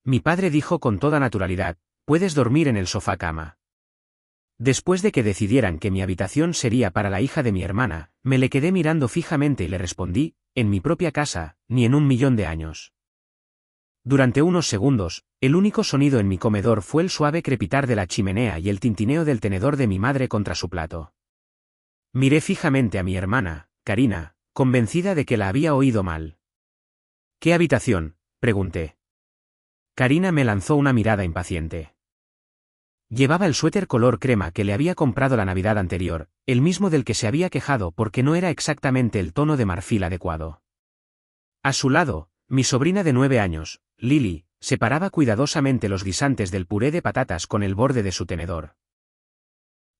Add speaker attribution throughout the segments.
Speaker 1: Mi padre dijo con toda naturalidad, puedes dormir en el sofá cama. Después de que decidieran que mi habitación sería para la hija de mi hermana, me le quedé mirando fijamente y le respondí, en mi propia casa, ni en 1.000.000 de años. Durante unos segundos, el único sonido en mi comedor fue el suave crepitar de la chimenea y el tintineo del tenedor de mi madre contra su plato. Miré fijamente a mi hermana, Karina, convencida de que la había oído mal. ¿Qué habitación?, pregunté. Karina me lanzó una mirada impaciente. Llevaba el suéter color crema que le había comprado la Navidad anterior, el mismo del que se había quejado porque no era exactamente el tono de marfil adecuado. A su lado, mi sobrina de 9 años, Lily, separaba cuidadosamente los guisantes del puré de patatas con el borde de su tenedor.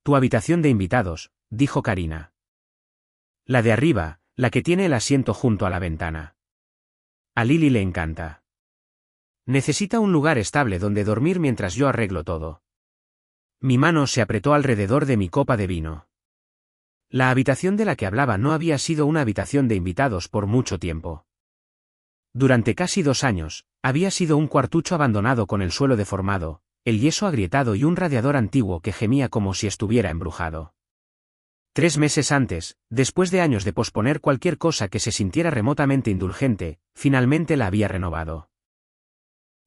Speaker 1: Tu habitación de invitados, dijo Karina. La de arriba, la que tiene el asiento junto a la ventana. A Lily le encanta. Necesita un lugar estable donde dormir mientras yo arreglo todo. Mi mano se apretó alrededor de mi copa de vino. La habitación de la que hablaba no había sido una habitación de invitados por mucho tiempo. Durante casi 2 años, había sido un cuartucho abandonado con el suelo deformado, el yeso agrietado y un radiador antiguo que gemía como si estuviera embrujado. 3 meses antes, después de años de posponer cualquier cosa que se sintiera remotamente indulgente, finalmente la había renovado.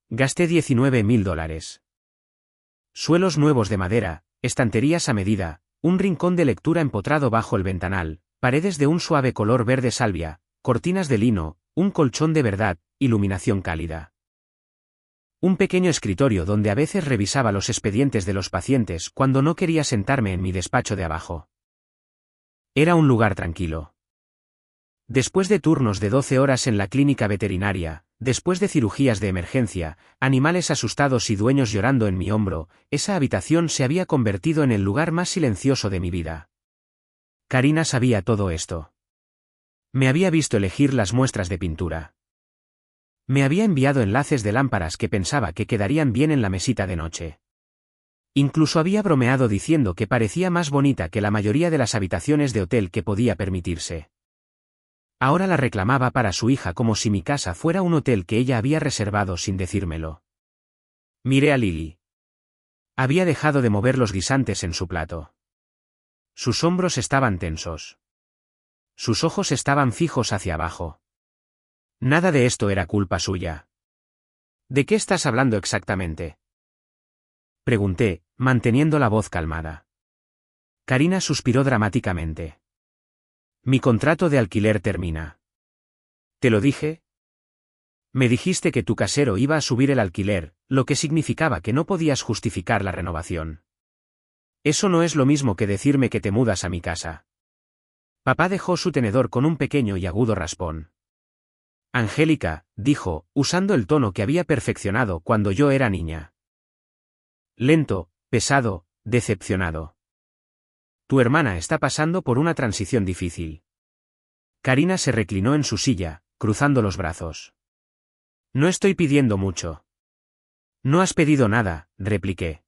Speaker 1: Gasté $19.000. Suelos nuevos de madera, estanterías a medida, un rincón de lectura empotrado bajo el ventanal, paredes de un suave color verde salvia, cortinas de lino, un colchón de verdad, iluminación cálida. Un pequeño escritorio donde a veces revisaba los expedientes de los pacientes cuando no quería sentarme en mi despacho de abajo. Era un lugar tranquilo. Después de turnos de 12 horas en la clínica veterinaria, después de cirugías de emergencia, animales asustados y dueños llorando en mi hombro, esa habitación se había convertido en el lugar más silencioso de mi vida. Karina sabía todo esto. Me había visto elegir las muestras de pintura. Me había enviado enlaces de lámparas que pensaba que quedarían bien en la mesita de noche. Incluso había bromeado diciendo que parecía más bonita que la mayoría de las habitaciones de hotel que podía permitirse. Ahora la reclamaba para su hija como si mi casa fuera un hotel que ella había reservado sin decírmelo. Miré a Lily. Había dejado de mover los guisantes en su plato. Sus hombros estaban tensos. Sus ojos estaban fijos hacia abajo. Nada de esto era culpa suya. ¿De qué estás hablando exactamente?, pregunté, manteniendo la voz calmada. Karina suspiró dramáticamente. Mi contrato de alquiler termina. ¿Te lo dije? Me dijiste que tu casero iba a subir el alquiler, lo que significaba que no podías justificar la renovación. Eso no es lo mismo que decirme que te mudas a mi casa. Papá dejó su tenedor con un pequeño y agudo raspón. Angélica, dijo, usando el tono que había perfeccionado cuando yo era niña. Lento, pesado, decepcionado. Tu hermana está pasando por una transición difícil. Karina se reclinó en su silla, cruzando los brazos. No estoy pidiendo mucho. No has pedido nada, repliqué.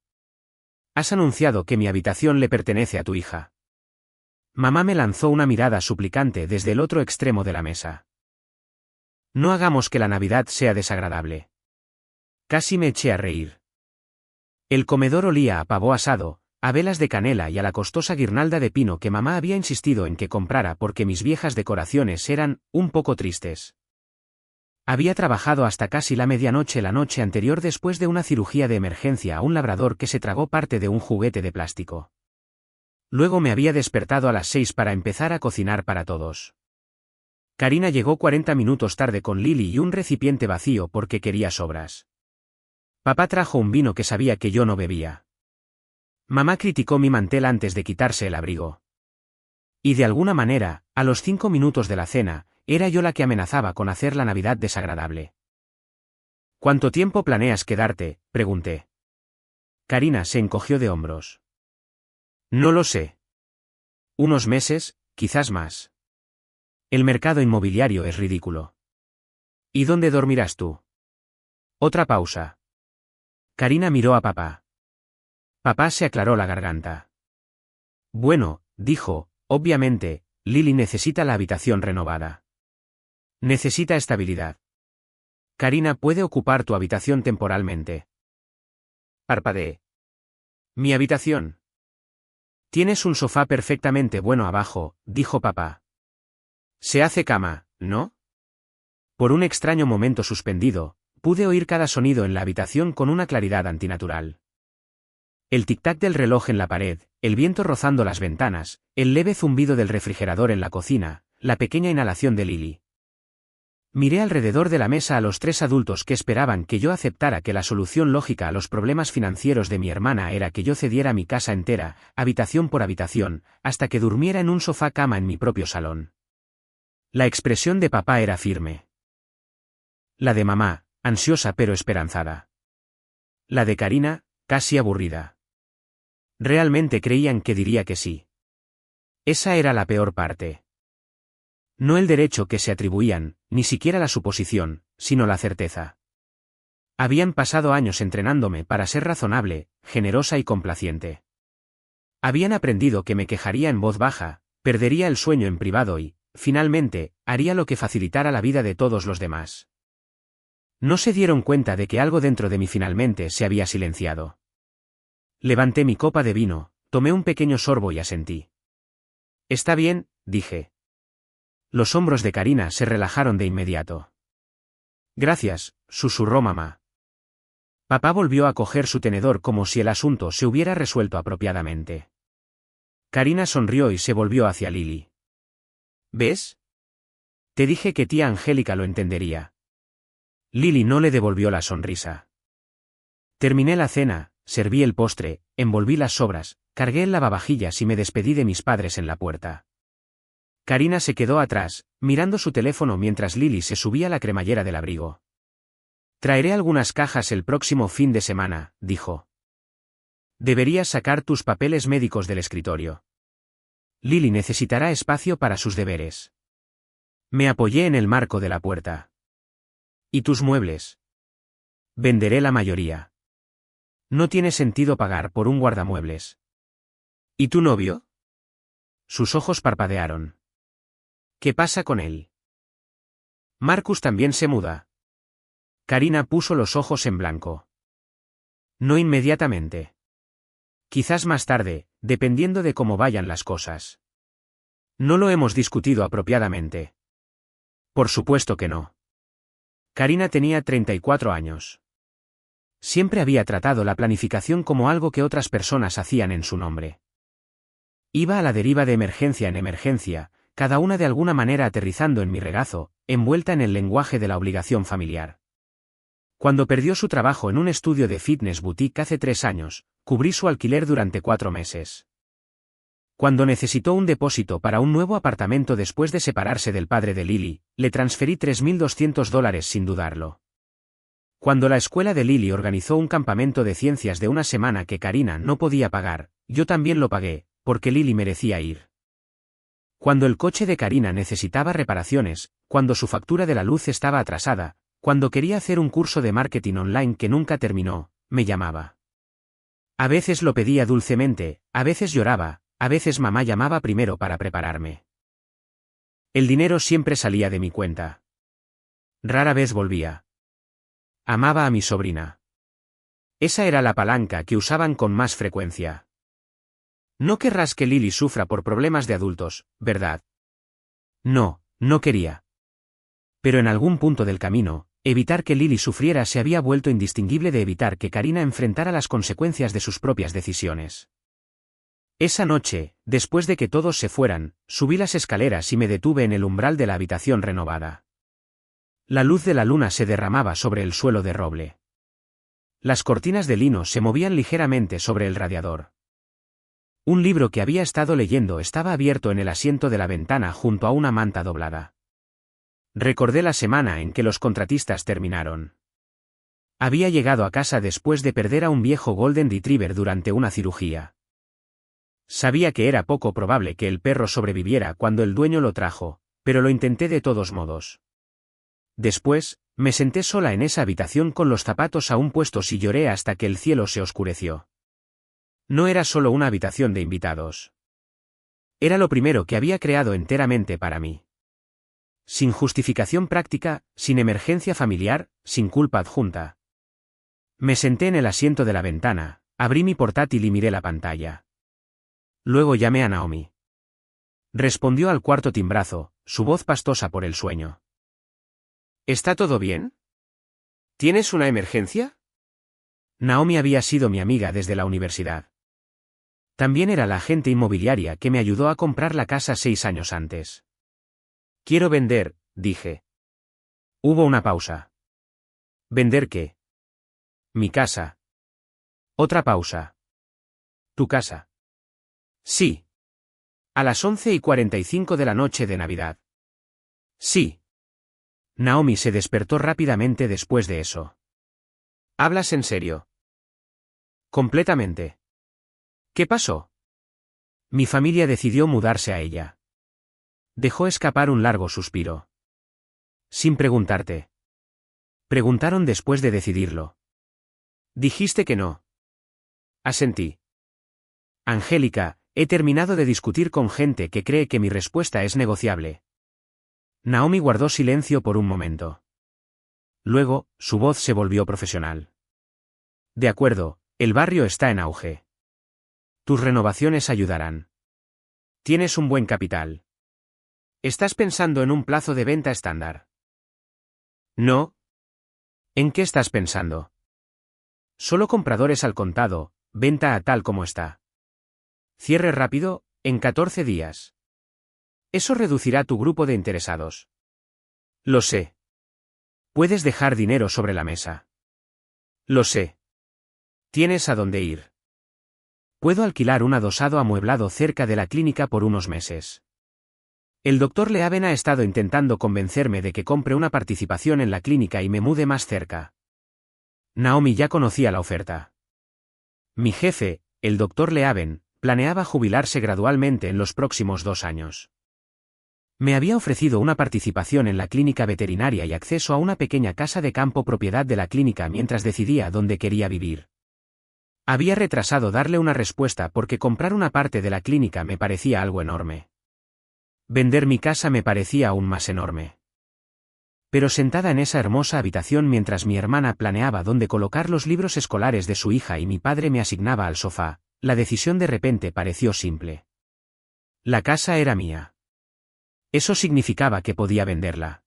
Speaker 1: Has anunciado que mi habitación le pertenece a tu hija. Mamá me lanzó una mirada suplicante desde el otro extremo de la mesa. No hagamos que la Navidad sea desagradable. Casi me eché a reír. El comedor olía a pavo asado, a velas de canela y a la costosa guirnalda de pino que mamá había insistido en que comprara porque mis viejas decoraciones eran un poco tristes. Había trabajado hasta casi la medianoche la noche anterior después de una cirugía de emergencia a un labrador que se tragó parte de un juguete de plástico. Luego me había despertado a las 6 para empezar a cocinar para todos. Karina llegó 40 minutos tarde con Lily y un recipiente vacío porque quería sobras. Papá trajo un vino que sabía que yo no bebía. Mamá criticó mi mantel antes de quitarse el abrigo. Y de alguna manera, a los 5 minutos de la cena, era yo la que amenazaba con hacer la Navidad desagradable. ¿Cuánto tiempo planeas quedarte?, pregunté. Karina se encogió de hombros. No lo sé. Unos meses, quizás más. El mercado inmobiliario es ridículo. ¿Y dónde dormirás tú? Otra pausa. Karina miró a papá. Papá se aclaró la garganta. Bueno, dijo, obviamente, Lily necesita la habitación renovada. Necesita estabilidad. Karina puede ocupar tu habitación temporalmente. Parpadeé. Mi habitación. Tienes un sofá perfectamente bueno abajo, dijo papá. Se hace cama, ¿no? Por un extraño momento suspendido, pude oír cada sonido en la habitación con una claridad antinatural. El tic-tac del reloj en la pared, el viento rozando las ventanas, el leve zumbido del refrigerador en la cocina, la pequeña inhalación de Lily. Miré alrededor de la mesa a los 3 adultos que esperaban que yo aceptara que la solución lógica a los problemas financieros de mi hermana era que yo cediera mi casa entera, habitación por habitación, hasta que durmiera en un sofá cama en mi propio salón. La expresión de papá era firme. La de mamá, ansiosa pero esperanzada. La de Karina, casi aburrida. Realmente creían que diría que sí. Esa era la peor parte. No el derecho que se atribuían, ni siquiera la suposición, sino la certeza. Habían pasado años entrenándome para ser razonable, generosa y complaciente. Habían aprendido que me quejaría en voz baja, perdería el sueño en privado y, finalmente, haría lo que facilitara la vida de todos los demás. No se dieron cuenta de que algo dentro de mí finalmente se había silenciado. Levanté mi copa de vino, tomé un pequeño sorbo y asentí. Está bien, dije. Los hombros de Karina se relajaron de inmediato. Gracias, susurró mamá. Papá volvió a coger su tenedor como si el asunto se hubiera resuelto apropiadamente. Karina sonrió y se volvió hacia Lily. ¿Ves? Te dije que tía Angélica lo entendería. Lily no le devolvió la sonrisa. Terminé la cena, serví el postre, envolví las sobras, cargué el lavavajillas y me despedí de mis padres en la puerta. Karina se quedó atrás, mirando su teléfono mientras Lily se subía a la cremallera del abrigo. Traeré algunas cajas el próximo fin de semana, dijo. Deberías sacar tus papeles médicos del escritorio. Lily necesitará espacio para sus deberes. Me apoyé en el marco de la puerta. ¿Y tus muebles? Venderé la mayoría. No tiene sentido pagar por un guardamuebles. ¿Y tu novio? Sus ojos parpadearon. ¿Qué pasa con él? Marcus también se muda. Karina puso los ojos en blanco. No inmediatamente. Quizás más tarde, dependiendo de cómo vayan las cosas. No lo hemos discutido apropiadamente. Por supuesto que no. Karina tenía 34 años. Siempre había tratado la planificación como algo que otras personas hacían en su nombre. Iba a la deriva de emergencia en emergencia, cada una de alguna manera aterrizando en mi regazo, envuelta en el lenguaje de la obligación familiar. Cuando perdió su trabajo en un estudio de fitness boutique hace 3 años, cubrí su alquiler durante 4 meses. Cuando necesitó un depósito para un nuevo apartamento después de separarse del padre de Lily, le transferí $3.200 sin dudarlo. Cuando la escuela de Lily organizó un campamento de ciencias de una semana que Karina no podía pagar, yo también lo pagué, porque Lily merecía ir. Cuando el coche de Karina necesitaba reparaciones, cuando su factura de la luz estaba atrasada, cuando quería hacer un curso de marketing online que nunca terminó, me llamaba. A veces lo pedía dulcemente, a veces lloraba, a veces mamá llamaba primero para prepararme. El dinero siempre salía de mi cuenta. Rara vez volvía. Amaba a mi sobrina. Esa era la palanca que usaban con más frecuencia. No querrás que Lily sufra por problemas de adultos, ¿verdad? No, no quería. Pero en algún punto del camino, evitar que Lily sufriera se había vuelto indistinguible de evitar que Karina enfrentara las consecuencias de sus propias decisiones. Esa noche, después de que todos se fueran, subí las escaleras y me detuve en el umbral de la habitación renovada. La luz de la luna se derramaba sobre el suelo de roble. Las cortinas de lino se movían ligeramente sobre el radiador. Un libro que había estado leyendo estaba abierto en el asiento de la ventana junto a una manta doblada. Recordé la semana en que los contratistas terminaron. Había llegado a casa después de perder a un viejo Golden Retriever durante una cirugía. Sabía que era poco probable que el perro sobreviviera cuando el dueño lo trajo, pero lo intenté de todos modos. Después, me senté sola en esa habitación con los zapatos aún puestos y lloré hasta que el cielo se oscureció. No era solo una habitación de invitados. Era lo primero que había creado enteramente para mí. Sin justificación práctica, sin emergencia familiar, sin culpa adjunta. Me senté en el asiento de la ventana, abrí mi portátil y miré la pantalla. Luego llamé a Naomi. Respondió al cuarto timbrazo, su voz pastosa por el sueño. ¿Está todo bien? ¿Tienes una emergencia? Naomi había sido mi amiga desde la universidad. También era la agente inmobiliaria que me ayudó a comprar la casa 6 años antes. Quiero vender, dije. Hubo una pausa. ¿Vender qué? Mi casa. Otra pausa. ¿Tu casa? Sí. A las 11:45 de la noche de Navidad. Sí. Naomi se despertó rápidamente después de eso. ¿Hablas en serio? Completamente. ¿Qué pasó? Mi familia decidió mudarse a ella. Dejó escapar un largo suspiro. Sin preguntarte. Preguntaron después de decidirlo. Dijiste que no. Asentí. Angélica, he terminado de discutir con gente que cree que mi respuesta es negociable. Naomi guardó silencio por un momento. Luego, su voz se volvió profesional. De acuerdo, el barrio está en auge. Tus renovaciones ayudarán. Tienes un buen capital. ¿Estás pensando en un plazo de venta estándar? No. ¿En qué estás pensando? Solo compradores al contado, venta a tal como está. Cierre rápido, en 14 días. Eso reducirá tu grupo de interesados. Lo sé. Puedes dejar dinero sobre la mesa. Lo sé. Tienes a dónde ir. Puedo alquilar un adosado amueblado cerca de la clínica por unos meses. El doctor Leaven ha estado intentando convencerme de que compre una participación en la clínica y me mude más cerca. Naomi ya conocía la oferta. Mi jefe, el doctor Leaven, planeaba jubilarse gradualmente en los próximos 2 años. Me había ofrecido una participación en la clínica veterinaria y acceso a una pequeña casa de campo propiedad de la clínica mientras decidía dónde quería vivir. Había retrasado darle una respuesta porque comprar una parte de la clínica me parecía algo enorme. Vender mi casa me parecía aún más enorme. Pero sentada en esa hermosa habitación mientras mi hermana planeaba dónde colocar los libros escolares de su hija y mi padre me asignaba al sofá, la decisión de repente pareció simple. La casa era mía. Eso significaba que podía venderla.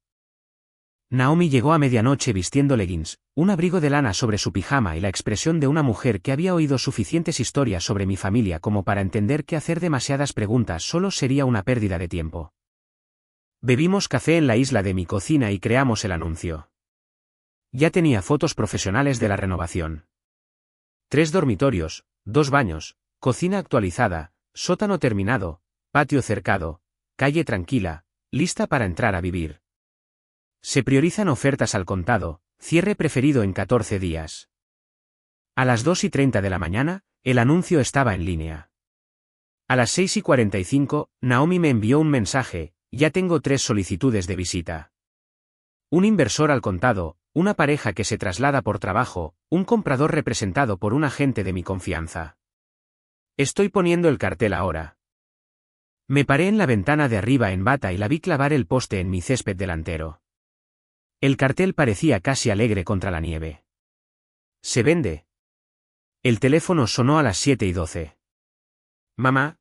Speaker 1: Naomi llegó a medianoche vistiendo leggings, un abrigo de lana sobre su pijama y la expresión de una mujer que había oído suficientes historias sobre mi familia como para entender que hacer demasiadas preguntas solo sería una pérdida de tiempo. Bebimos café en la isla de mi cocina y creamos el anuncio. Ya tenía fotos profesionales de la renovación. 3 dormitorios, 2 baños, cocina actualizada, sótano terminado, patio cercado, calle tranquila, lista para entrar a vivir. Se priorizan ofertas al contado, cierre preferido en 14 días. A las 2:30 de la mañana, el anuncio estaba en línea. A las 6:45, Naomi me envió un mensaje: ya tengo 3 solicitudes de visita. Un inversor al contado, una pareja que se traslada por trabajo, un comprador representado por un agente de mi confianza. Estoy poniendo el cartel ahora. Me paré en la ventana de arriba en bata y la vi clavar el poste en mi césped delantero. El cartel parecía casi alegre contra la nieve. ¿Se vende? El teléfono sonó a las 7:12. Mamá.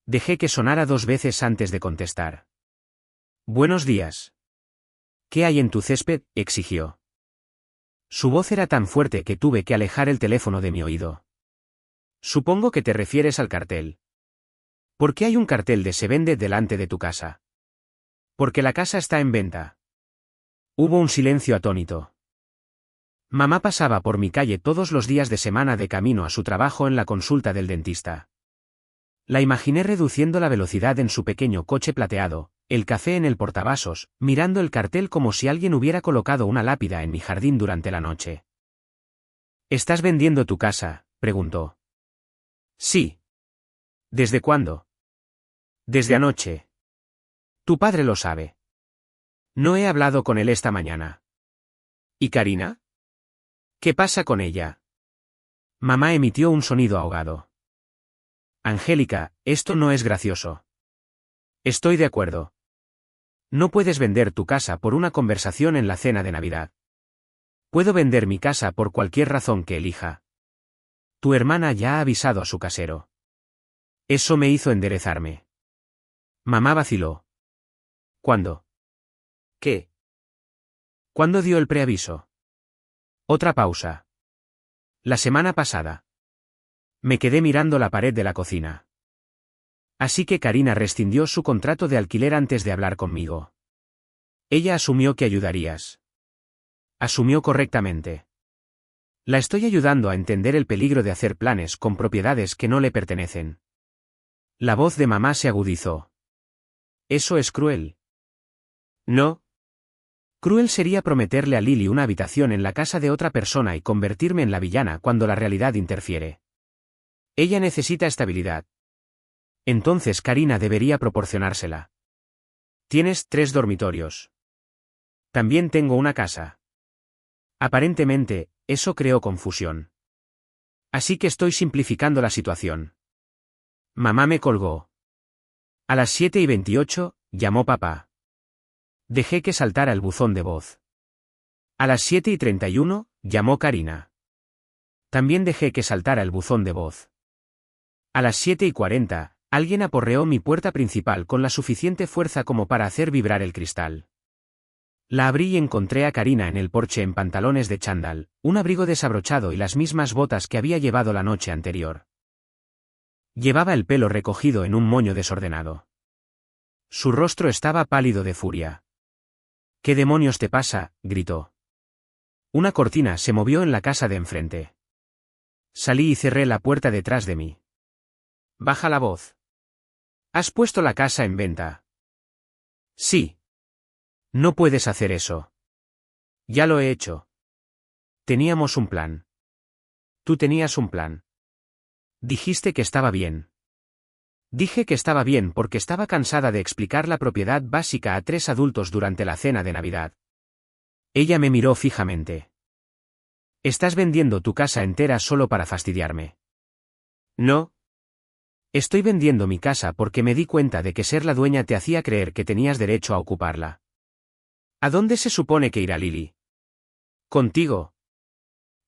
Speaker 1: Dejé que sonara 2 veces antes de contestar. Buenos días. ¿Qué hay en tu césped?, exigió. Su voz era tan fuerte que tuve que alejar el teléfono de mi oído. Supongo que te refieres al cartel. ¿Por qué hay un cartel de se vende delante de tu casa? Porque la casa está en venta. Hubo un silencio atónito. Mamá pasaba por mi calle todos los días de semana de camino a su trabajo en la consulta del dentista. La imaginé reduciendo la velocidad en su pequeño coche plateado, el café en el portavasos, mirando el cartel como si alguien hubiera colocado una lápida en mi jardín durante la noche. ¿Estás vendiendo tu casa?, preguntó. Sí. ¿Desde cuándo? Desde anoche. Tu padre lo sabe. No he hablado con él esta mañana. ¿Y Karina? ¿Qué pasa con ella? Mamá emitió un sonido ahogado. Angélica, esto no es gracioso. Estoy de acuerdo. No puedes vender tu casa por una conversación en la cena de Navidad. Puedo vender mi casa por cualquier razón que elija. Tu hermana ya ha avisado a su casero. Eso me hizo enderezarme. Mamá vaciló. ¿Cuándo? ¿Qué? ¿Cuándo dio el preaviso? Otra pausa. La semana pasada. Me quedé mirando la pared de la cocina. Así que Karina rescindió su contrato de alquiler antes de hablar conmigo. Ella asumió que ayudarías. Asumió correctamente. La estoy ayudando a entender el peligro de hacer planes con propiedades que no le pertenecen. La voz de mamá se agudizó. Eso es cruel. No. Cruel sería prometerle a Lily una habitación en la casa de otra persona y convertirme en la villana cuando la realidad interfiere. Ella necesita estabilidad. Entonces Karina debería proporcionársela. Tienes 3 dormitorios. También tengo una casa. Aparentemente, eso creó confusión. Así que estoy simplificando la situación. Mamá me colgó. A las 7:28, llamó papá. Dejé que saltara el buzón de voz. A las 7:31, llamó Karina. También dejé que saltara el buzón de voz. A las 7:40, alguien aporreó mi puerta principal con la suficiente fuerza como para hacer vibrar el cristal. La abrí y encontré a Karina en el porche en pantalones de chándal, un abrigo desabrochado y las mismas botas que había llevado la noche anterior. Llevaba el pelo recogido en un moño desordenado. Su rostro estaba pálido de furia. ¿Qué demonios te pasa?, gritó. Una cortina se movió en la casa de enfrente. Salí y cerré la puerta detrás de mí. Baja la voz. ¿Has puesto la casa en venta? Sí. No puedes hacer eso. Ya lo he hecho. Teníamos un plan. Tú tenías un plan. Dijiste que estaba bien. Dije que estaba bien porque estaba cansada de explicar la propiedad básica a 3 adultos durante la cena de Navidad. Ella me miró fijamente. ¿Estás vendiendo tu casa entera solo para fastidiarme? No. Estoy vendiendo mi casa porque me di cuenta de que ser la dueña te hacía creer que tenías derecho a ocuparla. ¿A dónde se supone que irá Lily? Contigo.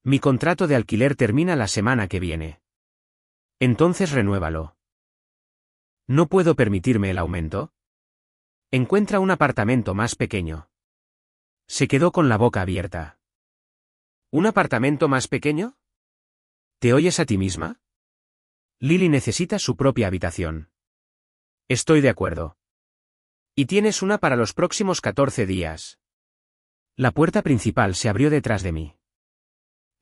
Speaker 1: Mi contrato de alquiler termina la semana que viene. Entonces renuévalo. ¿No puedo permitirme el aumento? Encuentra un apartamento más pequeño. Se quedó con la boca abierta. ¿Un apartamento más pequeño? ¿Te oyes a ti misma? Lily necesita su propia habitación. Estoy de acuerdo. Y tienes una para los próximos 14 días. La puerta principal se abrió detrás de mí.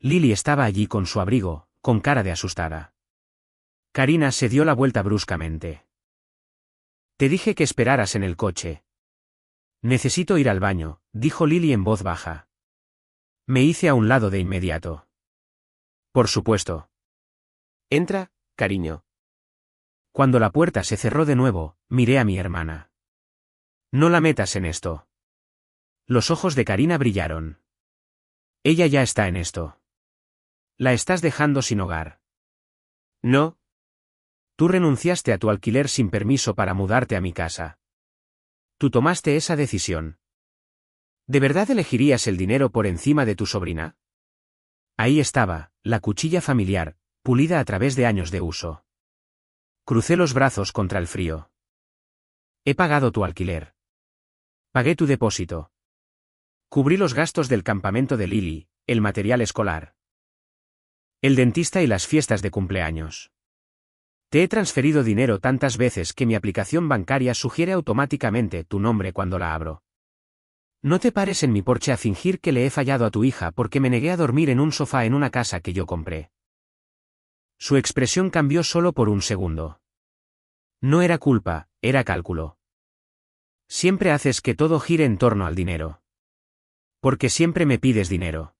Speaker 1: Lily estaba allí con su abrigo, con cara de asustada. Karina se dio la vuelta bruscamente. Te dije que esperaras en el coche. Necesito ir al baño, dijo Lily en voz baja. Me hice a un lado de inmediato. Por supuesto. Entra, cariño. Cuando la puerta se cerró de nuevo, miré a mi hermana. No la metas en esto. Los ojos de Karina brillaron. Ella ya está en esto. La estás dejando sin hogar. No. Tú renunciaste a tu alquiler sin permiso para mudarte a mi casa. Tú tomaste esa decisión. ¿De verdad elegirías el dinero por encima de tu sobrina? Ahí estaba, la cuchilla familiar, pulida a través de años de uso. Crucé los brazos contra el frío. He pagado tu alquiler. Pagué tu depósito. Cubrí los gastos del campamento de Lily, el material escolar, el dentista y las fiestas de cumpleaños. Te he transferido dinero tantas veces que mi aplicación bancaria sugiere automáticamente tu nombre cuando la abro. No te pares en mi porche a fingir que le he fallado a tu hija porque me negué a dormir en un sofá en una casa que yo compré. Su expresión cambió solo por un segundo. No era culpa, era cálculo. Siempre haces que todo gire en torno al dinero. Porque siempre me pides dinero.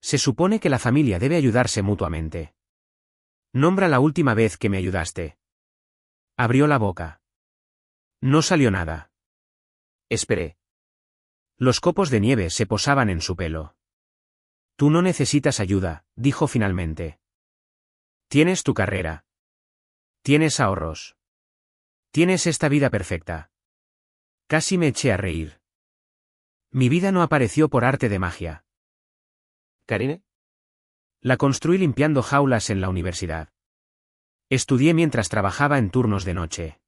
Speaker 1: Se supone que la familia debe ayudarse mutuamente. Nombra la última vez que me ayudaste. Abrió la boca. No salió nada. Esperé. Los copos de nieve se posaban en su pelo. Tú no necesitas ayuda, dijo finalmente. Tienes tu carrera. Tienes ahorros. Tienes esta vida perfecta. Casi me eché a reír. Mi vida no apareció por arte de magia.
Speaker 2: ¿Karine?
Speaker 1: La construí limpiando jaulas en la universidad. Estudié mientras trabajaba en turnos de noche.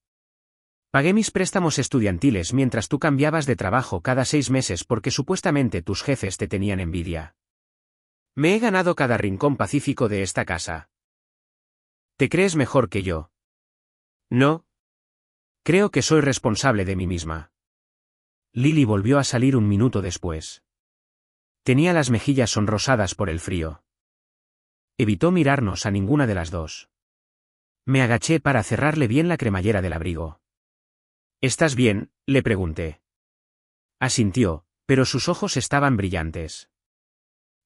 Speaker 1: Pagué mis préstamos estudiantiles mientras tú cambiabas de trabajo cada 6 meses porque supuestamente tus jefes te tenían envidia. Me he ganado cada rincón pacífico de esta casa. ¿Te crees mejor que yo?
Speaker 2: No.
Speaker 1: Creo que soy responsable de mí misma. Lily volvió a salir un minuto después. Tenía las mejillas sonrosadas por el frío. Evitó mirarnos a ninguna de las dos. Me agaché para cerrarle bien la cremallera del abrigo. ¿Estás bien?, le pregunté. Asintió, pero sus ojos estaban brillantes.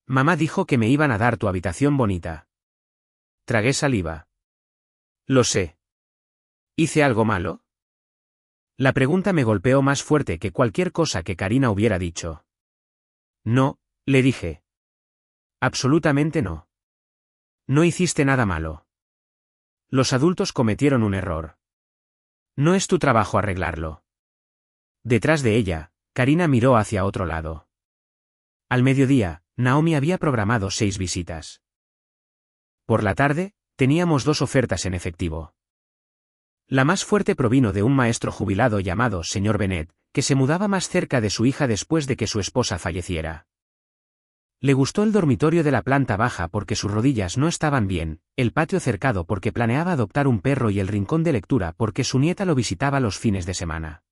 Speaker 1: Mamá dijo que me iban a dar tu habitación bonita. Tragué saliva. Lo sé. ¿Hice algo malo? La pregunta me golpeó más fuerte que cualquier cosa que Karina hubiera dicho. No, le dije. Absolutamente no. No hiciste nada malo. Los adultos cometieron un error. No es tu trabajo arreglarlo. Detrás de ella, Karina miró hacia otro lado. Al mediodía, Naomi había programado 6 visitas. Por la tarde, teníamos 2 ofertas en efectivo. La más fuerte provino de un maestro jubilado llamado Sr. Bennett, que se mudaba más cerca de su hija después de que su esposa falleciera. Le gustó el dormitorio de la planta baja porque sus rodillas no estaban bien, el patio cercado porque planeaba adoptar un perro y el rincón de lectura porque su nieta lo visitaba los fines de semana.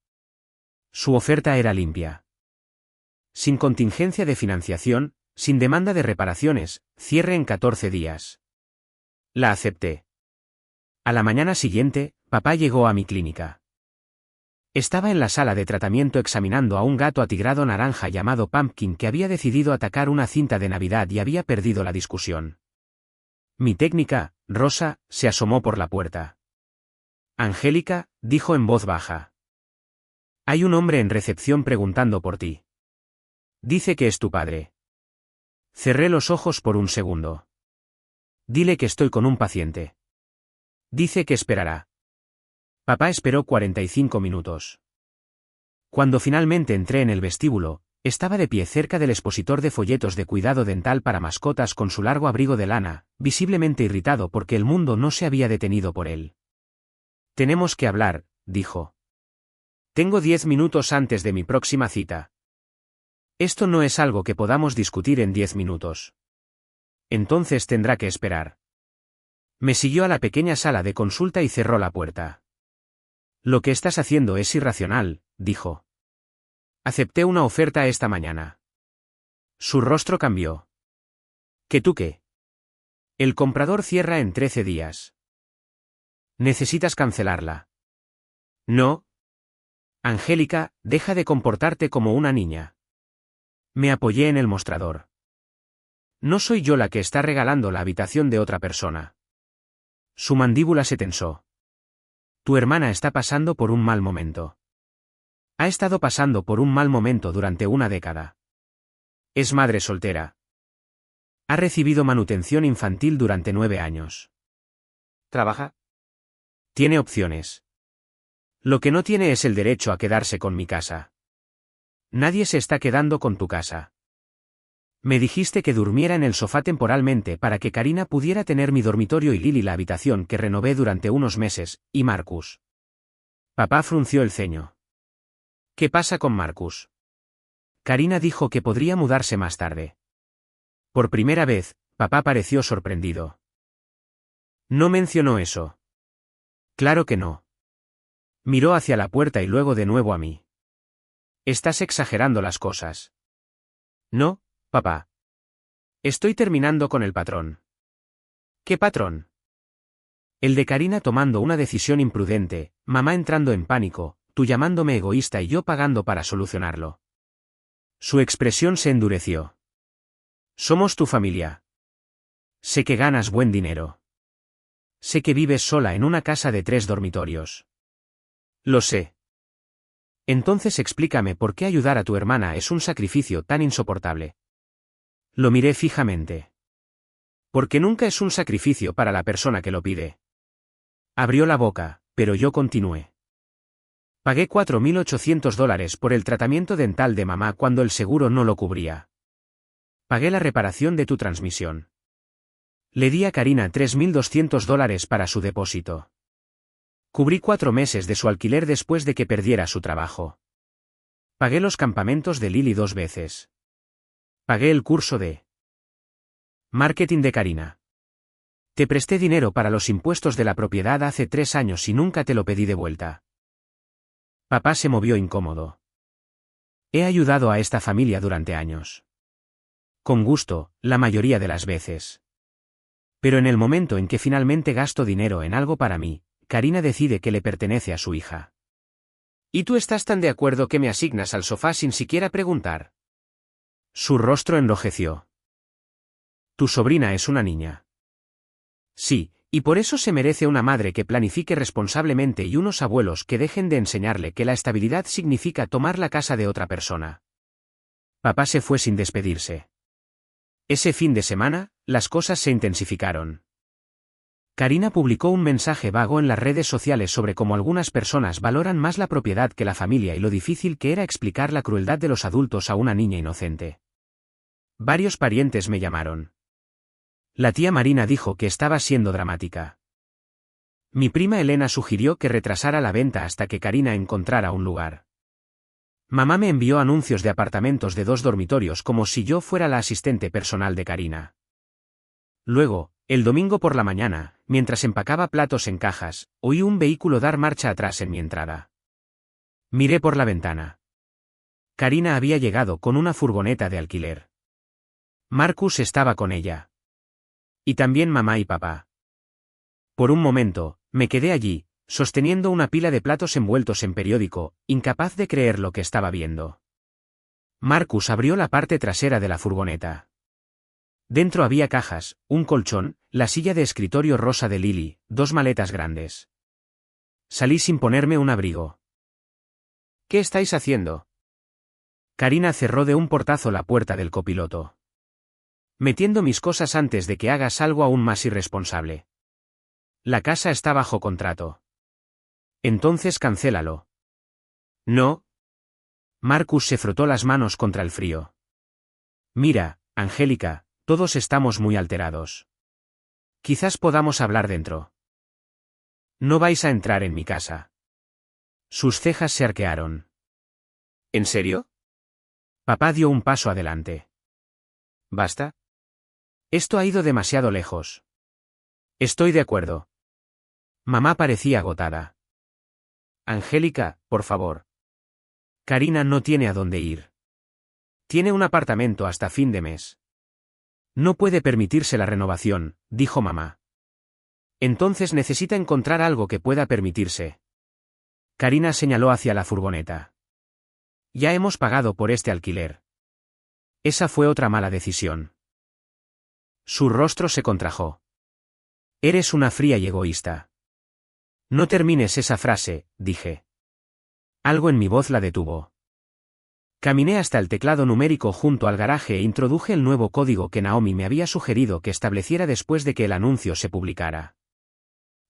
Speaker 1: Su oferta era limpia. Sin contingencia de financiación, sin demanda de reparaciones, cierre en 14 días. La acepté. A la mañana siguiente, papá llegó a mi clínica. Estaba en la sala de tratamiento examinando a un gato atigrado naranja llamado Pumpkin que había decidido atacar una cinta de Navidad y había perdido la discusión. Mi técnica, Rosa, se asomó por la puerta. Angélica, dijo en voz baja. Hay un hombre en recepción preguntando por ti. Dice que es tu padre. Cerré los ojos por un segundo. Dile que estoy con un paciente. Dice que esperará. Papá esperó 45 minutos. Cuando finalmente entré en el vestíbulo, estaba de pie cerca del expositor de folletos de cuidado dental para mascotas con su largo abrigo de lana, visiblemente irritado porque el mundo no se había detenido por él. Tenemos que hablar, dijo. Tengo 10 minutos antes de mi próxima cita. Esto no es algo que podamos discutir en 10 minutos. Entonces tendrá que esperar. Me siguió a la pequeña sala de consulta y cerró la puerta. Lo que estás haciendo es irracional, dijo. Acepté una oferta esta mañana. Su rostro cambió. ¿Qué tú qué? El comprador cierra en 13 días. Necesitas cancelarla. No. Angélica, deja de comportarte como una niña. Me apoyé en el mostrador. No soy yo la que está regalando la habitación de otra persona. Su mandíbula se tensó. Tu hermana está pasando por un mal momento. Ha estado pasando por un mal momento durante una década. Es madre soltera. Ha recibido manutención infantil durante 9 años.
Speaker 2: ¿Trabaja?
Speaker 1: Tiene opciones. Lo que no tiene es el derecho a quedarse con mi casa. Nadie se está quedando con tu casa. Me dijiste que durmiera en el sofá temporalmente para que Karina pudiera tener mi dormitorio y Lily la habitación que renové durante unos meses, y Marcus. Papá frunció el ceño. ¿Qué pasa con Marcus? Karina dijo que podría mudarse más tarde. Por primera vez, papá pareció sorprendido. No mencionó eso. Claro que no. Miró hacia la puerta y luego de nuevo a mí. Estás exagerando las cosas. No, papá. Estoy terminando con el patrón. ¿Qué patrón? El de Karina tomando una decisión imprudente, mamá entrando en pánico, tú llamándome egoísta y yo pagando para solucionarlo. Su expresión se endureció. Somos tu familia. Sé que ganas buen dinero. Sé que vives sola en una casa de 3 dormitorios. Lo sé. Entonces explícame por qué ayudar a tu hermana es un sacrificio tan insoportable. Lo miré fijamente. Porque nunca es un sacrificio para la persona que lo pide. Abrió la boca, pero yo continué. Pagué $4.800 por el tratamiento dental de mamá cuando el seguro no lo cubría. Pagué la reparación de tu transmisión. Le di a Karina $3.200 para su depósito. Cubrí 4 meses de su alquiler después de que perdiera su trabajo. Pagué los campamentos de Lily 2 veces. Pagué el curso de marketing de Karina. Te presté dinero para los impuestos de la propiedad hace 3 años y nunca te lo pedí de vuelta. Papá se movió incómodo. He ayudado a esta familia durante años. Con gusto, la mayoría de las veces. Pero en el momento en que finalmente gasto dinero en algo para mí, Karina decide que le pertenece a su hija.
Speaker 2: ¿Y tú estás tan de acuerdo que me asignas al sofá sin siquiera preguntar?
Speaker 1: Su rostro enrojeció. Tu sobrina es una niña. Sí, y por eso se merece una madre que planifique responsablemente y unos abuelos que dejen de enseñarle que la estabilidad significa tomar la casa de otra persona. Papá se fue sin despedirse. Ese fin de semana, las cosas se intensificaron. Karina publicó un mensaje vago en las redes sociales sobre cómo algunas personas valoran más la propiedad que la familia y lo difícil que era explicar la crueldad de los adultos a una niña inocente. Varios parientes me llamaron. La tía Marina dijo que estaba siendo dramática. Mi prima Elena sugirió que retrasara la venta hasta que Karina encontrara un lugar. Mamá me envió anuncios de apartamentos de 2 dormitorios como si yo fuera la asistente personal de Karina. Luego, el domingo por la mañana, mientras empacaba platos en cajas, oí un vehículo dar marcha atrás en mi entrada. Miré por la ventana. Karina había llegado con una furgoneta de alquiler. Marcus estaba con ella. Y también mamá y papá. Por un momento, me quedé allí, sosteniendo una pila de platos envueltos en periódico, incapaz de creer lo que estaba viendo. Marcus abrió la parte trasera de la furgoneta. Dentro había cajas, un colchón, la silla de escritorio rosa de Lily, 2 maletas grandes. Salí sin ponerme un abrigo.
Speaker 2: ¿Qué estáis haciendo?
Speaker 1: Karina cerró de un portazo la puerta del copiloto. Metiendo mis cosas antes de que hagas algo aún más irresponsable. La casa está bajo contrato. Entonces cancélalo.
Speaker 2: No.
Speaker 1: Marcus se frotó las manos contra el frío. Mira, Angélica, todos estamos muy alterados. Quizás podamos hablar dentro. No vais a entrar en mi casa. Sus cejas se arquearon.
Speaker 2: ¿En serio?
Speaker 1: Papá dio un paso adelante.
Speaker 2: ¿Basta?
Speaker 1: Esto ha ido demasiado lejos. Estoy de acuerdo. Mamá parecía agotada.
Speaker 2: Angélica, por favor.
Speaker 1: Karina no tiene a dónde ir. Tiene un apartamento hasta fin de mes. No puede permitirse la renovación, dijo mamá. Entonces necesita encontrar algo que pueda permitirse. Karina señaló hacia la furgoneta. Ya hemos pagado por este alquiler. Esa fue otra mala decisión. Su rostro se contrajo. Eres una fría y egoísta. No termines esa frase, dije. Algo en mi voz la detuvo. Caminé hasta el teclado numérico junto al garaje e introduje el nuevo código que Naomi me había sugerido que estableciera después de que el anuncio se publicara.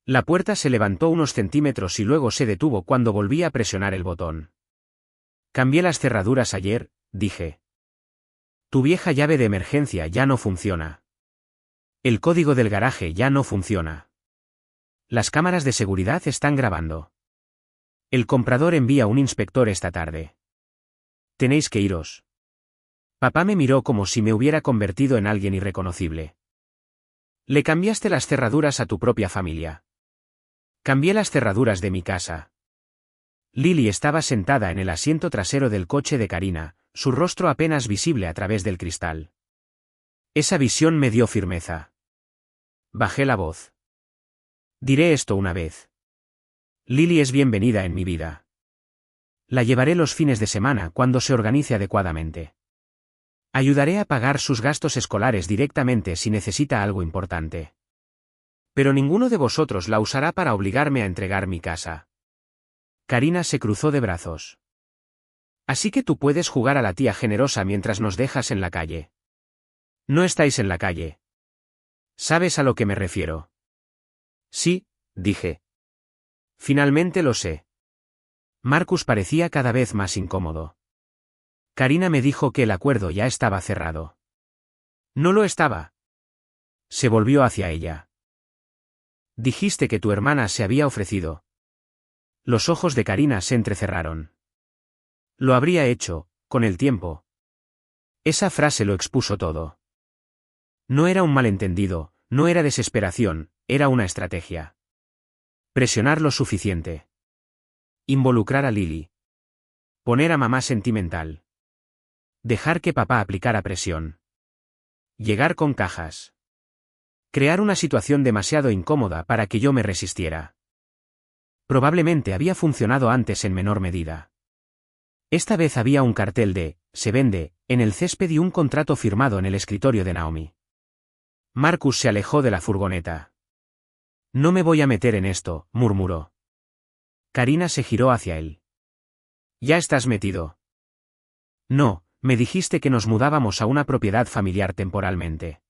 Speaker 1: La puerta se levantó unos centímetros y luego se detuvo cuando volví a presionar el botón. Cambié las cerraduras ayer, dije. Tu vieja llave de emergencia ya no funciona. El código del garaje ya no funciona. Las cámaras de seguridad están grabando. El comprador envía un inspector esta tarde. Tenéis que iros. Papá me miró como si me hubiera convertido en alguien irreconocible. Le cambiaste las cerraduras a tu propia familia. Cambié las cerraduras de mi casa. Lily estaba sentada en el asiento trasero del coche de Karina, su rostro apenas visible a través del cristal. Esa visión me dio firmeza. Bajé la voz. Diré esto una vez. Lily es bienvenida en mi vida. La llevaré los fines de semana cuando se organice adecuadamente. Ayudaré a pagar sus gastos escolares directamente si necesita algo importante. Pero ninguno de vosotros la usará para obligarme a entregar mi casa. Karina se cruzó de brazos. Así que tú puedes jugar a la tía generosa mientras nos dejas en la calle. No estáis en la calle. ¿Sabes a lo que me refiero?
Speaker 2: Sí, dije.
Speaker 1: Finalmente lo sé. Marcus parecía cada vez más incómodo. Karina me dijo que el acuerdo ya estaba cerrado. No lo estaba. Se volvió hacia ella. Dijiste que tu hermana se había ofrecido. Los ojos de Karina se entrecerraron. Lo habría hecho, con el tiempo. Esa frase lo expuso todo. No era un malentendido, no era desesperación, era una estrategia. Presionar lo suficiente. Involucrar a Lily. Poner a mamá sentimental. Dejar que papá aplicara presión. Llegar con cajas. Crear una situación demasiado incómoda para que yo me resistiera. Probablemente había funcionado antes en menor medida. Esta vez había un cartel de "se vende" en el césped y un contrato firmado en el escritorio de Naomi. Marcus se alejó de la furgoneta. No me voy a meter en esto, murmuró. Karina se giró hacia él. ¿Ya estás metido? No, me dijiste que nos mudábamos a una propiedad familiar temporalmente.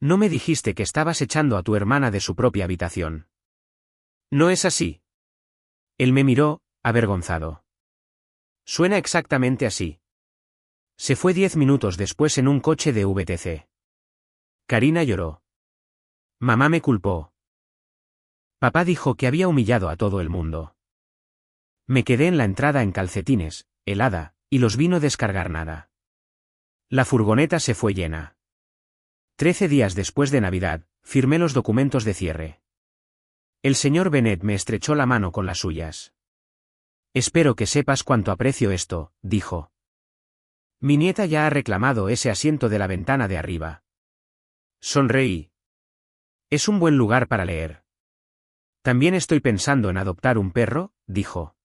Speaker 1: No me dijiste que estabas echando a tu hermana de su propia habitación. No es así. Él me miró, avergonzado. Suena exactamente así. Se fue 10 minutos después en un coche de VTC. Karina lloró. Mamá me culpó. Papá dijo que había humillado a todo el mundo. Me quedé en la entrada en calcetines, helada, y los vino descargar nada. La furgoneta se fue llena. 13 días después de Navidad, firmé los documentos de cierre. El señor Bennett me estrechó la mano con las suyas. Espero que sepas cuánto aprecio esto, dijo. Mi nieta ya ha reclamado ese asiento de la ventana de arriba. Sonreí. Es un buen lugar para leer. También estoy pensando en adoptar un perro, dijo.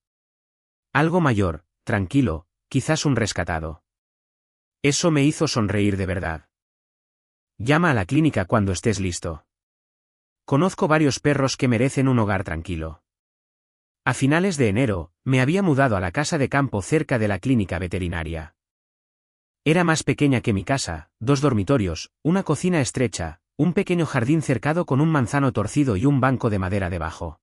Speaker 1: Algo mayor, tranquilo, quizás un rescatado. Eso me hizo sonreír de verdad. Llama a la clínica cuando estés listo. Conozco varios perros que merecen un hogar tranquilo. A finales de enero, me había mudado a la casa de campo cerca de la clínica veterinaria. Era más pequeña que mi casa, 2 dormitorios, una cocina estrecha, un pequeño jardín cercado con un manzano torcido y un banco de madera debajo.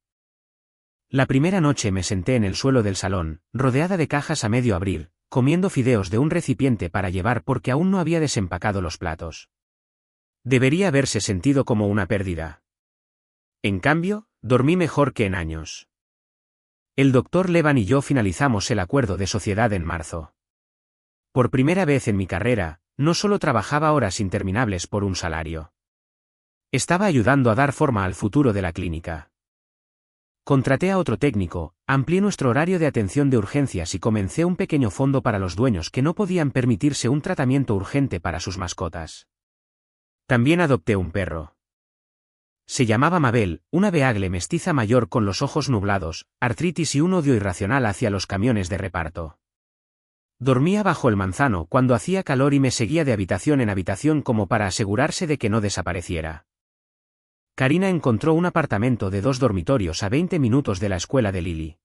Speaker 1: La primera noche me senté en el suelo del salón, rodeada de cajas a medio abrir, comiendo fideos de un recipiente para llevar porque aún no había desempacado los platos. Debería haberse sentido como una pérdida. En cambio, dormí mejor que en años. El doctor Levan y yo finalizamos el acuerdo de sociedad en marzo. Por primera vez en mi carrera, no solo trabajaba horas interminables por un salario. Estaba ayudando a dar forma al futuro de la clínica. Contraté a otro técnico, amplié nuestro horario de atención de urgencias y comencé un pequeño fondo para los dueños que no podían permitirse un tratamiento urgente para sus mascotas. También adopté un perro. Se llamaba Mabel, una beagle mestiza mayor con los ojos nublados, artritis y un odio irracional hacia los camiones de reparto. Dormía bajo el manzano cuando hacía calor y me seguía de habitación en habitación como para asegurarse de que no desapareciera. Karina encontró un apartamento de 2 dormitorios a 20 minutos de la escuela de Lily.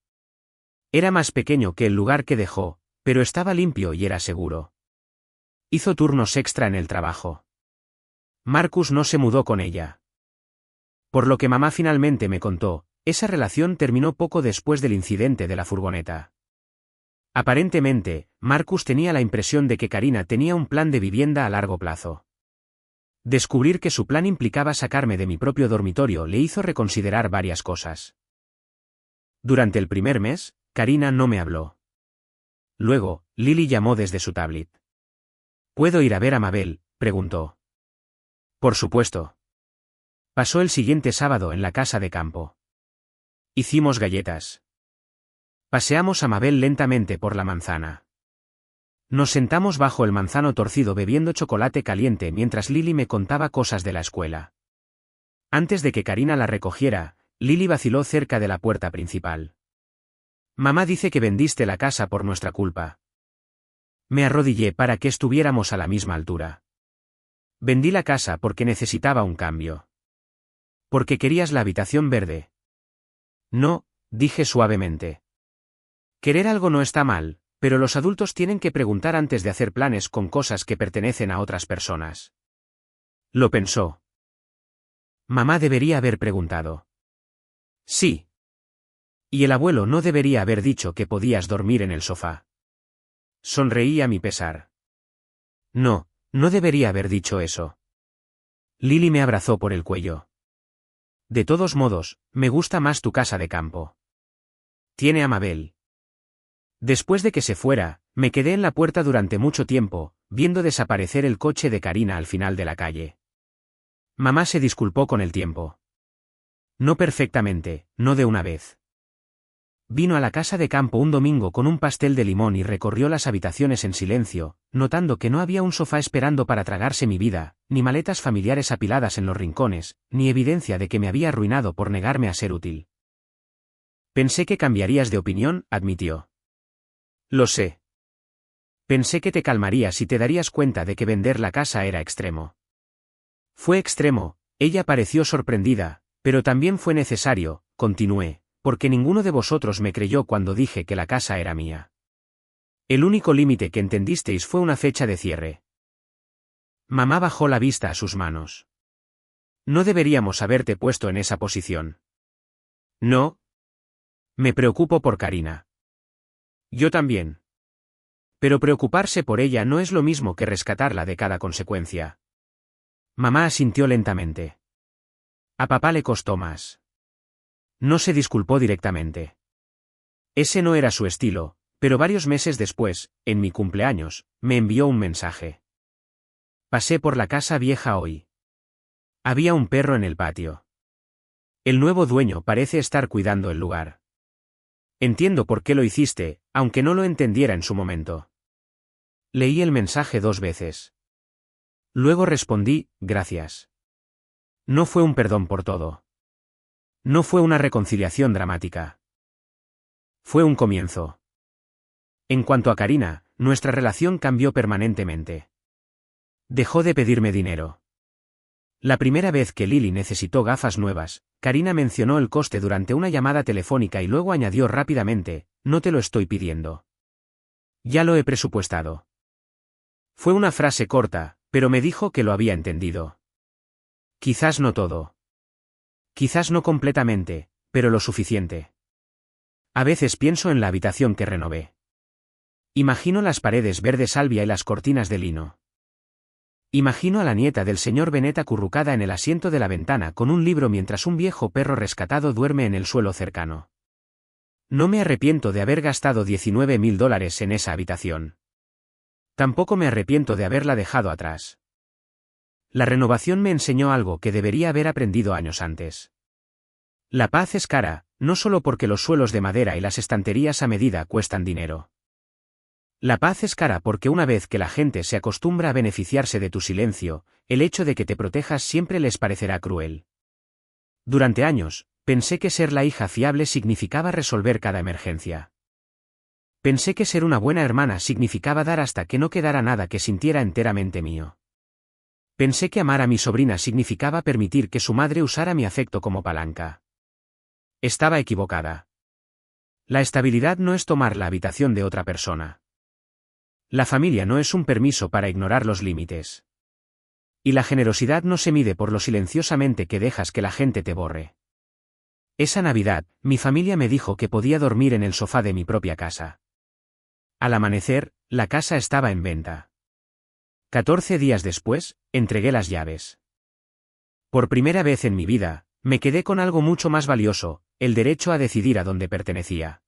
Speaker 1: Era más pequeño que el lugar que dejó, pero estaba limpio y era seguro. Hizo turnos extra en el trabajo. Marcus no se mudó con ella. Por lo que mamá finalmente me contó, esa relación terminó poco después del incidente de la furgoneta. Aparentemente, Marcus tenía la impresión de que Karina tenía un plan de vivienda a largo plazo. Descubrir que su plan implicaba sacarme de mi propio dormitorio le hizo reconsiderar varias cosas. Durante el primer mes, Karina no me habló. Luego, Lily llamó desde su tablet. ¿Puedo ir a ver a Mabel?, preguntó. Por supuesto. Pasó el siguiente sábado en la casa de campo. Hicimos galletas. Paseamos a Mabel lentamente por la manzana. Nos sentamos bajo el manzano torcido bebiendo chocolate caliente mientras Lily me contaba cosas de la escuela. Antes de que Karina la recogiera, Lily vaciló cerca de la puerta principal. Mamá dice que vendiste la casa por nuestra culpa. Me arrodillé para que estuviéramos a la misma altura. Vendí la casa porque necesitaba un cambio. ¿Porque querías la habitación verde? No, dije suavemente. Querer algo no está mal, pero los adultos tienen que preguntar antes de hacer planes con cosas que pertenecen a otras personas. Lo pensó. Mamá debería haber preguntado. Sí. Y el abuelo no debería haber dicho que podías dormir en el sofá. Sonreí a mi pesar. No, no debería haber dicho eso. Lily me abrazó por el cuello. De todos modos, me gusta más tu casa de campo. Tiene a Mabel. Después de que se fuera, me quedé en la puerta durante mucho tiempo, viendo desaparecer el coche de Karina al final de la calle. Mamá se disculpó con el tiempo. No perfectamente, no de una vez. Vino a la casa de campo un domingo con un pastel de limón y recorrió las habitaciones en silencio, notando que no había un sofá esperando para tragarse mi vida, ni maletas familiares apiladas en los rincones, ni evidencia de que me había arruinado por negarme a ser útil. Pensé que cambiarías de opinión, admitió. Lo sé. Pensé que te calmarías y te darías cuenta de que vender la casa era extremo. Fue extremo, ella pareció sorprendida, pero también fue necesario, continué, porque ninguno de vosotros me creyó cuando dije que la casa era mía. El único límite que entendisteis fue una fecha de cierre. Mamá bajó la vista a sus manos. No deberíamos haberte puesto en esa posición. No. Me preocupo por Karina. Yo también. Pero preocuparse por ella no es lo mismo que rescatarla de cada consecuencia. Mamá asintió lentamente. A papá le costó más. No se disculpó directamente. Ese no era su estilo, pero varios meses después, en mi cumpleaños, me envió un mensaje. Pasé por la casa vieja hoy. Había un perro en el patio. El nuevo dueño parece estar cuidando el lugar. Entiendo por qué lo hiciste, aunque no lo entendiera en su momento. Leí el mensaje 2 veces. Luego respondí, gracias. No fue un perdón por todo. No fue una reconciliación dramática. Fue un comienzo. En cuanto a Karina, nuestra relación cambió permanentemente. Dejó de pedirme dinero. La primera vez que Lily necesitó gafas nuevas, Karina mencionó el coste durante una llamada telefónica y luego añadió rápidamente, no te lo estoy pidiendo. Ya lo he presupuestado. Fue una frase corta, pero me dijo que lo había entendido. Quizás no todo. Quizás no completamente, pero lo suficiente. A veces pienso en la habitación que renové. Imagino las paredes verde salvia y las cortinas de lino. Imagino a la nieta del señor Bennet acurrucada en el asiento de la ventana con un libro mientras un viejo perro rescatado duerme en el suelo cercano. No me arrepiento de haber gastado $19.000 en esa habitación. Tampoco me arrepiento de haberla dejado atrás. La renovación me enseñó algo que debería haber aprendido años antes. La paz es cara, no solo porque los suelos de madera y las estanterías a medida cuestan dinero. La paz es cara porque una vez que la gente se acostumbra a beneficiarse de tu silencio, el hecho de que te protejas siempre les parecerá cruel. Durante años, pensé que ser la hija fiable significaba resolver cada emergencia. Pensé que ser una buena hermana significaba dar hasta que no quedara nada que sintiera enteramente mío. Pensé que amar a mi sobrina significaba permitir que su madre usara mi afecto como palanca. Estaba equivocada. La estabilidad no es tomar la habitación de otra persona. La familia no es un permiso para ignorar los límites. Y la generosidad no se mide por lo silenciosamente que dejas que la gente te borre. Esa Navidad, mi familia me dijo que podía dormir en el sofá de mi propia casa. Al amanecer, la casa estaba en venta. 14 días después, entregué las llaves. Por primera vez en mi vida, me quedé con algo mucho más valioso, el derecho a decidir a dónde pertenecía.